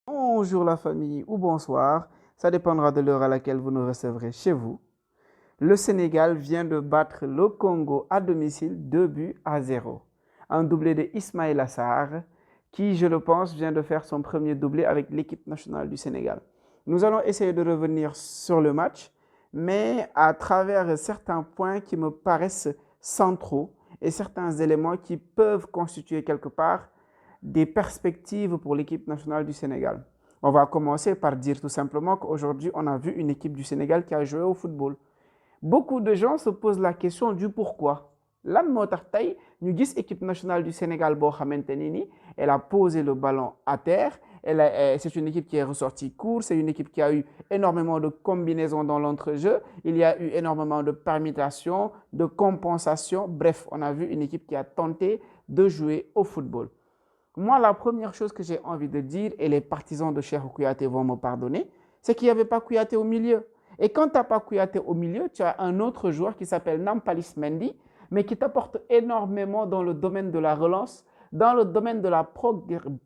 Bonjour la famille ou bonsoir, ça dépendra de l'heure à laquelle vous nous recevrez chez vous. Le Sénégal vient de battre le Congo à domicile 2 buts à 0. Un doublé de Ismaïla Sarr qui, je le pense, vient de faire son premier doublé avec l'équipe nationale du Sénégal. Nous allons essayer de revenir sur le match, mais à travers certains points qui me paraissent centraux et certains éléments qui peuvent constituer quelque part des perspectives pour l'équipe nationale du Sénégal. On va commencer par dire tout simplement qu'aujourd'hui, on a vu une équipe du Sénégal qui a joué au football. Beaucoup de gens se posent la question du pourquoi. Lan moo tax tey ñu gis équipe nationale du Sénégal boo xamante ni elle a posé le ballon à terre. C'est une équipe qui est ressortie court, c'est une équipe qui a eu énormément de combinaisons dans l'entrejeu, il y a eu énormément de permutations, de compensations. Bref, on a vu une équipe qui a tenté de jouer au football. Moi, la première chose que j'ai envie de dire, et les partisans de Cheikhou Kouyaté vont me pardonner, c'est qu'il n'y avait pas Kouyaté au milieu. Et quand tu n'as pas Kouyaté au milieu, tu as un autre joueur qui s'appelle Nampalys Mendy, mais qui t'apporte énormément dans le domaine de la relance, dans le domaine de la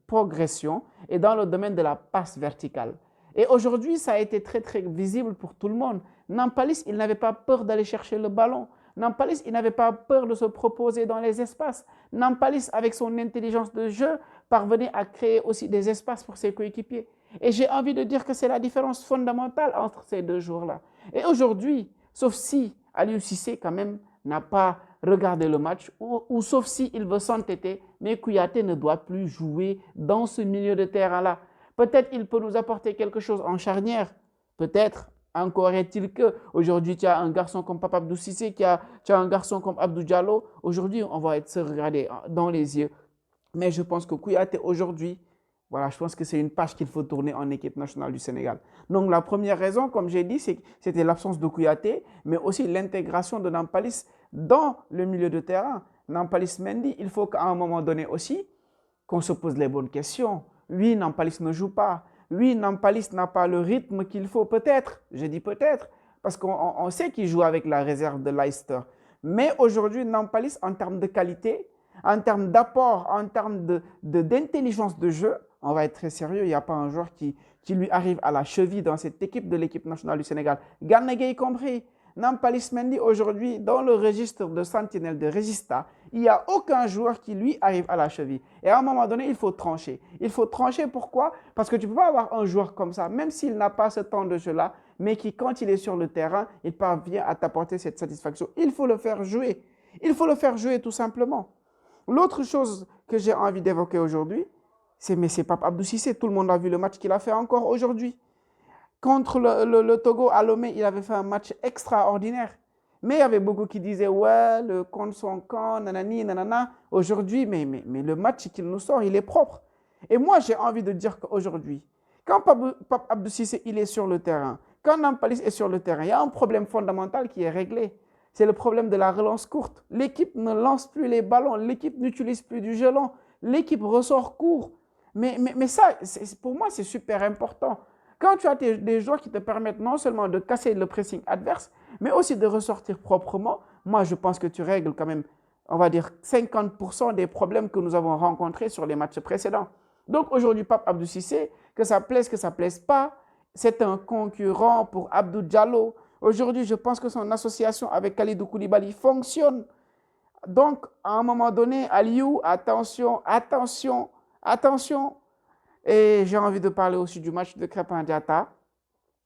progression et dans le domaine de la passe verticale. Et aujourd'hui, ça a été très, très visible pour tout le monde. Nampalys, il n'avait pas peur d'aller chercher le ballon. Nampalys, il n'avait pas peur de se proposer dans les espaces. Nampalys, avec son intelligence de jeu, parvenait à créer aussi des espaces pour ses coéquipiers. Et j'ai envie de dire que c'est la différence fondamentale entre ces deux joueurs-là. Et aujourd'hui, sauf si Aliou Cissé, quand même, n'a pas regardé le match, ou sauf si il veut s'entêter, mais Kouyaté ne doit plus jouer dans ce milieu de terrain-là. Peut-être il peut nous apporter quelque chose en charnière, peut-être. Encore est-il qu'aujourd'hui, tu as un garçon comme Papa Abdou Cissé, tu as un garçon comme Abdou Diallo. Aujourd'hui, on va se regarder dans les yeux. Mais je pense que Kouyaté, aujourd'hui, voilà, je pense que c'est une page qu'il faut tourner en équipe nationale du Sénégal. Donc, la première raison, comme j'ai dit, c'était l'absence de Kouyaté, mais aussi l'intégration de Nampalys dans le milieu de terrain. Nampalys Mendy, il faut qu'à un moment donné aussi, qu'on se pose les bonnes questions. Oui, Nampalys ne joue pas. Oui, Nampalys n'a pas le rythme qu'il faut, peut-être. Je dis peut-être, parce qu'on sait qu'il joue avec la réserve de Leicester. Mais aujourd'hui, Nampalys, en termes de qualité, en termes d'apport, en termes d'intelligence de jeu, on va être très sérieux, il n'y a pas un joueur qui lui arrive à la cheville dans cette équipe de l'équipe nationale du Sénégal. Gana Gueye compris. Nampalys Mendy, aujourd'hui, dans le registre de sentinelle de Regista, il n'y a aucun joueur qui lui arrive à la cheville. Et à un moment donné, il faut trancher. Il faut trancher pourquoi? Parce que tu ne peux pas avoir un joueur comme ça, même s'il n'a pas ce temps de jeu-là, mais qui, quand il est sur le terrain, il parvient à t'apporter cette satisfaction. Il faut le faire jouer. Il faut le faire jouer tout simplement. L'autre chose que j'ai envie d'évoquer aujourd'hui, c'est Pape Abdou Cissé. Tout le monde a vu le match qu'il a fait encore aujourd'hui. Contre le Togo à Lomé, il avait fait un match extraordinaire. Mais il y avait beaucoup qui disaient, ouais, le contre son camp, nanani, nanana. Aujourd'hui, mais le match qu'il nous sort, il est propre. Et moi, j'ai envie de dire qu'aujourd'hui, quand Pape Abdou Cissé il est sur le terrain, quand Nampalys est sur le terrain, il y a un problème fondamental qui est réglé. C'est le problème de la relance courte. L'équipe ne lance plus les ballons, l'équipe n'utilise plus du jeu long, l'équipe ressort court. Mais ça, pour moi, c'est super important. Quand tu as des joueurs qui te permettent non seulement de casser le pressing adverse, mais aussi de ressortir proprement, moi, je pense que tu règles quand même, on va dire, 50% des problèmes que nous avons rencontrés sur les matchs précédents. Donc aujourd'hui, Pape Abdou Cissé, que ça plaise pas, c'est un concurrent pour Abdou Diallo. Aujourd'hui, je pense que son association avec Kalidou Koulibaly fonctionne. Donc, à un moment donné, Aliou, attention, attention, attention. Et j'ai envie de parler aussi du match de Krépin Diatta.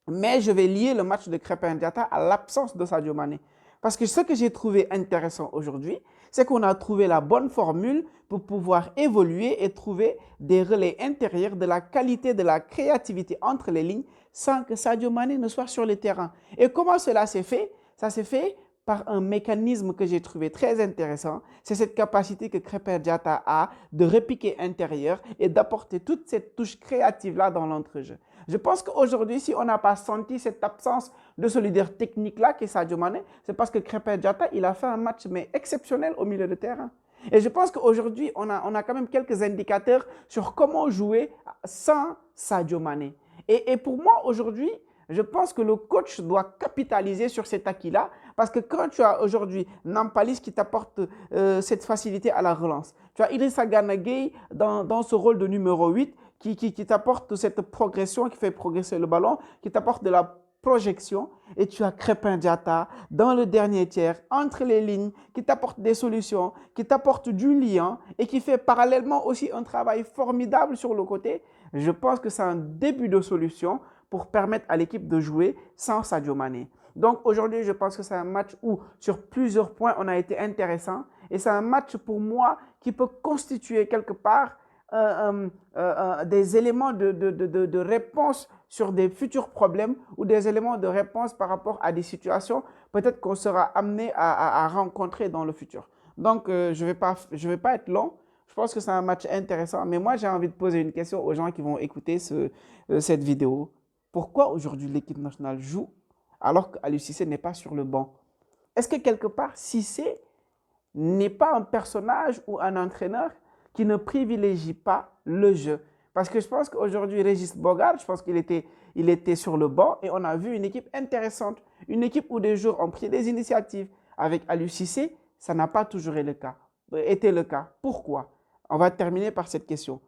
Mais je vais lier le match de Krépin Diatta à l'absence de Sadio Mané. Parce que ce que j'ai trouvé intéressant aujourd'hui, c'est qu'on a trouvé la bonne formule pour pouvoir évoluer et trouver des relais intérieurs de la qualité, de la créativité entre les lignes sans que Sadio Mané ne soit sur le terrain. Et comment cela s'est fait? Ça s'est fait par un mécanisme que j'ai trouvé très intéressant. C'est cette capacité que Krépin Diatta a de repiquer intérieur et d'apporter toute cette touche créative-là dans l'entrejeu. Je pense qu'aujourd'hui, si on n'a pas senti cette absence de ce leader technique-là qui est Sadio Mané, c'est parce que Krépin Diatta, il a fait un match mais exceptionnel au milieu de terrain. Et je pense qu'aujourd'hui, on a quand même quelques indicateurs sur comment jouer sans Sadio Mané. Et pour moi, aujourd'hui, je pense que le coach doit capitaliser sur cet acquis-là parce que quand tu as aujourd'hui Nampalys qui t'apporte cette facilité à la relance, tu as Idrissa Gana Gueye dans ce rôle de numéro 8 qui t'apporte cette progression, qui fait progresser le ballon, qui t'apporte de la projection. Et tu as Crépin Diatta dans le dernier tiers, entre les lignes, qui t'apporte des solutions, qui t'apporte du lien et qui fait parallèlement aussi un travail formidable sur le côté. Je pense que c'est un début de solution pour permettre à l'équipe de jouer sans Sadio Mané. Donc aujourd'hui, je pense que c'est un match où sur plusieurs points, on a été intéressant. Et c'est un match pour moi qui peut constituer quelque part des éléments de réponse sur des futurs problèmes ou des éléments de réponse par rapport à des situations peut-être qu'on sera amené à rencontrer dans le futur. Donc, je vais pas être long. Je pense que c'est un match intéressant. Mais moi, j'ai envie de poser une question aux gens qui vont écouter cette vidéo. Pourquoi aujourd'hui l'équipe nationale joue alors qu'Aliou Cissé n'est pas sur le banc? Est-ce que quelque part, Cissé n'est pas un personnage ou un entraîneur qui ne privilégie pas le jeu? Parce que je pense qu'aujourd'hui, Régis Bogart, je pense qu'il était sur le banc et on a vu une équipe intéressante. Une équipe où des joueurs ont pris des initiatives. Avec Aliou Cissé, ça n'a pas toujours été le cas. Pourquoi? On va terminer par cette question.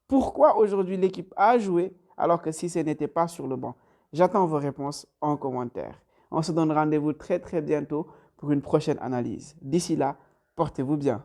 Pourquoi aujourd'hui l'équipe a joué alors que Cissé n'était pas sur le banc? J'attends vos réponses en commentaire. On se donne rendez-vous très très bientôt pour une prochaine analyse. D'ici là, portez-vous bien.